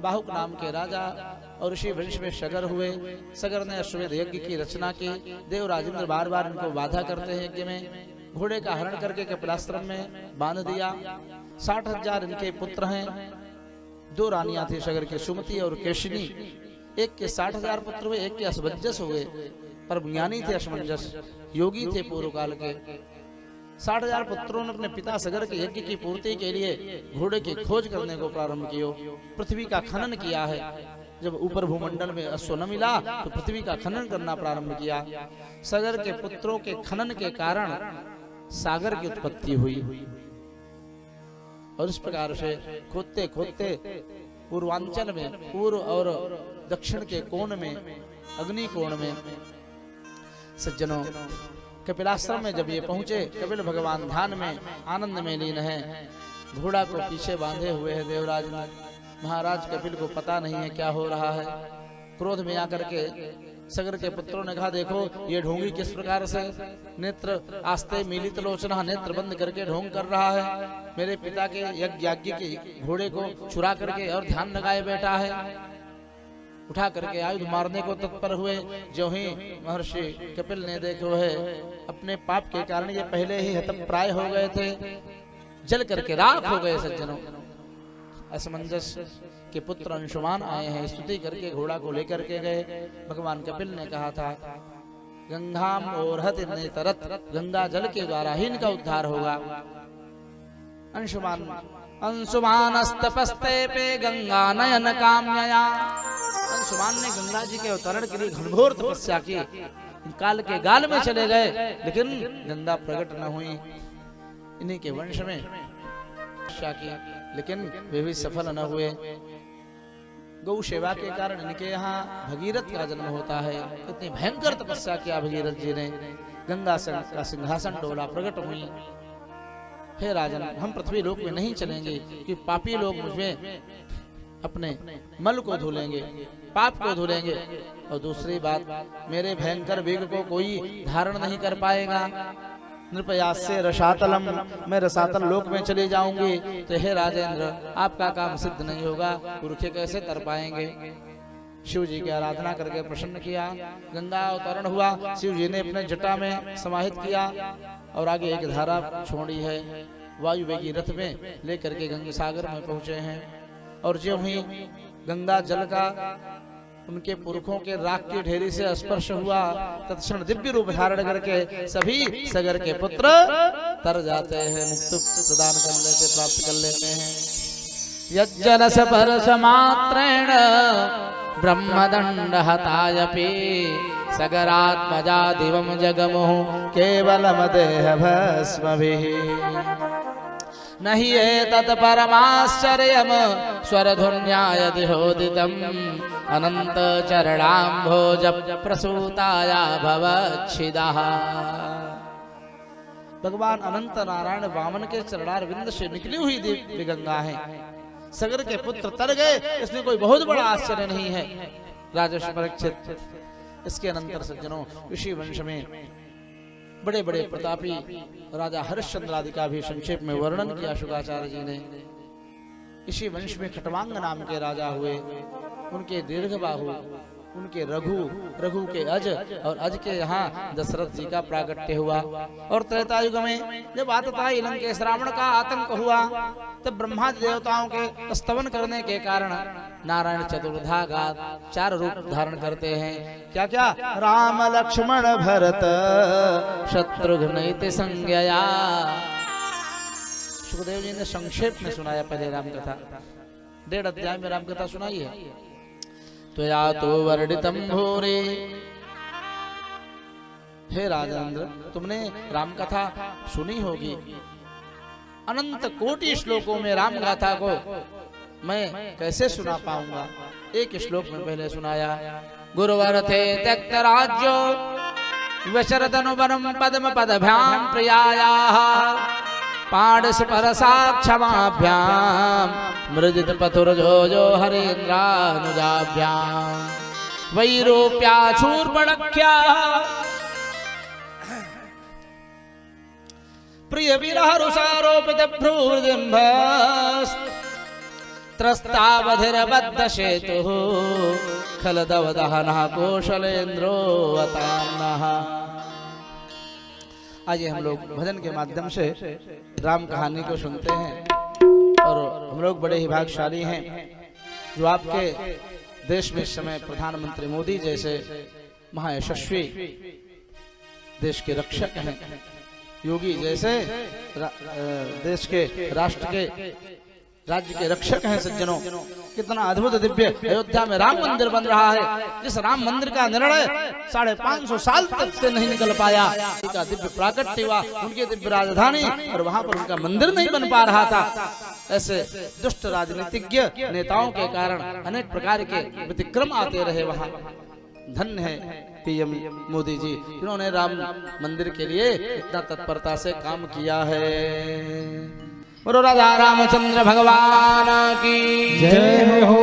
बाहुक नाम के राजा और ऋषि वंश में सगर हुए। सगर ने अश्वमेध यज्ञ की रचना की। देव राजेंद्र बार बार इनको बाधा करते हैं यज्ञ में। घोड़े का हरण करके कपिलाश्रम में बांध दिया। 60,000 इनके पुत्र हैं। 2 रानियां थी सगर के, सुमति और केशिनी। एक के 60,000 पुत्र हुए, एक के असमंजस हुए, पर ज्ञानी थे असमंजस, योगी थे पूर्व काल के। 60,000 पुत्रों ने अपने पिता सगर के यज्ञ की पूर्ति के लिए घोड़े की खोज करने को प्रारंभ किया। पृथ्वी का खनन किया है। जब ऊपर भूमंडल में अश्व न मिला तो पृथ्वी का खनन करना प्रारंभ किया। सगर के पुत्रों के खनन के कारण सागर की उत्पत्ति हुई और इस प्रकार से खोदते खोदते पूर्वांचल में, पूर्व और दक्षिण के कोण में, अग्नि कोण में सज्जनों कपिलाश्रम में जब ये पहुंचे, कपिल भगवान ध्यान में आनंद में लीन है। घोड़ा को पीछे बांधे हुए है देवराज ने। महाराज कपिल को पता नहीं है क्या हो रहा है। क्रोध में आकर के सगर के पुत्रों ने कहा, देखो ये ढोंगी किस प्रकार से नेत्र आस्ते मीलित लोचना, नेत्र बंद करके ढोंग कर रहा है। मेरे पिता के यज्ञ के घोड़े को चुरा करके और ध्यान लगाए बैठा है। उठा करके आयुध मारने को तत्पर हुए। जो ही महर्षि कपिल ने देखो है अपने पाप के कारण ये पहले ही हतप्राय हो गए थे, जल करके राख हो गए। सज्जनों असमंजस के पुत्र अंशुमान आए हैं, स्तुति करके घोड़ा को लेकर के गए। भगवान कपिल ने कहा था गंगाम ओरहत तरत, गंगा जल के द्वारा ही इनका उद्धार होगा। अंशुमान अंशुमानस्तपस्ते पे गंगा नयन काम्यया। अंशुमान ने गंगा जी के अवतरण के लिए घनघोर तपस्या की। काल के गाल में चले गए लेकिन गंगा प्रकट न हुई। इन्हीं के वंश में तपस्या की लेकिन वे भी सफल न हुए। गौ सेवा के कारण इनके यहाँ भगीरथ का जन्म होता है। इतनी भयंकर तपस्या किया भगीरथ जी ने। गंगा का सिंहासन डोला, प्रकट हुई। हे राजन, हम पृथ्वी लोक में नहीं चलेंगे कि पापी लोग मुझमें अपने मल को धुलेंगे, पाप को धुलेंगे। और दूसरी बात, मेरे भयंकर वेग को कोई धारण नहीं कर पाएगा। नृपयास से रसातलम, मैं रसातल लोक में चली जाऊंगी तो हे राजेंद्र आपका काम सिद्ध नहीं होगा, पुरखे कैसे तर पाएंगे। शिव जी की आराधना करके प्रसन्न किया। गंगा अवतरण हुआ, शिव जी ने अपने जटा में समाहित किया और आगे एक धारा छोड़ी है। वायु वेगी रथ में लेकर के गंगा सागर में पहुंचे हैं। और जो ही गंगा जल का उनके पुरखों के राख की ढेरी से स्पर्श हुआ, तत्क्षण दिव्य रूप धारण करके सभी सगर के पुत्र तर जाते हैं, मुक्ति प्रदान कर लेते, प्राप्त कर लेते हैं। यज्जनस परस मात्रेण ब्रह्मदंड हतायपि सगरात्मजा दिवम जगमुः केवलम देह भस्मभिः। नहि एतत् परमाश्चर्यम् स्वरधुन्याय दिहोदितम् अनंत चरणाम्भोज प्रसूताया भवच्छिदः। भगवान अनंत नारायण वामन के चरणार विंद से निकली हुई दिव्य गंगा है। सगर के पुत्र तर गए, इसमें कोई बहुत बड़ा आश्चर्य नहीं है। राजर्षि परीक्षित, इसके अनंतर सज्जनों ऋषि वंश में बड़े बड़े प्रतापी राजा हरिश्चंद्र आदि का भी संक्षेप में वर्णन किया शुकाचार्य जी ने। इसी वंश में खटवांग नाम के राजा हुए। उनके दीर्घबाहु, उनके रघु, रघु के अज और अज के यहाँ दशरथ जी का प्रागट्य हुआ। और त्रेता युग में जब आतताई लंकेश रावण का आतंक हुआ तब ब्रह्मा देवताओं के स्तवन करने के कारण नारायण चतुर्धा गात 4 रूप धारण करते हैं। क्या क्या? राम लक्ष्मण भरत शत्रुघ्न इति संज्ञया। सुखदेव जी ने संक्षेप में सुनाया पहले राम कथा, 1.5 अध्याय में राम कथा सुनाई है। त्वया तो वर्णितम भूरि। हे राजेंद्र, तुमने राम कथा सुनी होगी। अनंत कोटि श्लोकों में राम गाथा को मैं कैसे सुना पाऊंगा। एक श्लोक में पहले सुनाया। गुरुवर थे त्यक्त राज्यो विशरदनुवनम पद्म पदभ्याम प्रियायाः पाणस परसाक्षमाभ्याम मृदित पथुरजो जो हरेन्द्रानुजाभ्याम वैरूप्या शूर्पणख्या प्रिय विरह रुषारोपित भ्रूर्दिम्भस् त्रस्तावधिरबद्ध सेतुः खलदवदहनः कौशलेन्द्रो अतान्नः। आइए हम लोग भजन के माध्यम से राम कहानी को सुनते हैं। और हम लोग बड़े ही भाग्यशाली हैं जो आपके देश में इस समय प्रधानमंत्री मोदी जैसे महायशस्वी देश के रक्षक हैं, योगी जैसे देश के राष्ट्र के राज्य के रक्षक हैं। सज्जनों, कितना अद्भुत दिव्य अयोध्या में राम मंदिर बन रहा है, जिस राम मंदिर का निर्णय 550 साल तक से नहीं निकल पाया। उनका दिव्य प्राकट्य हुआ, उनकी दिव्य राजधानी, और वहां पर उनका मंदिर नहीं बन पा रहा था। ऐसे दुष्ट राजनीतिज्ञ नेताओं के कारण अनेक प्रकार के व्यतिक्रम आते रहे वहां। धन्य है पीएम मोदी जी, जिन्होंने राम मंदिर के लिए इतना तत्परता से काम किया है। बोलो राधा रामचंद्र भगवान की जय हो।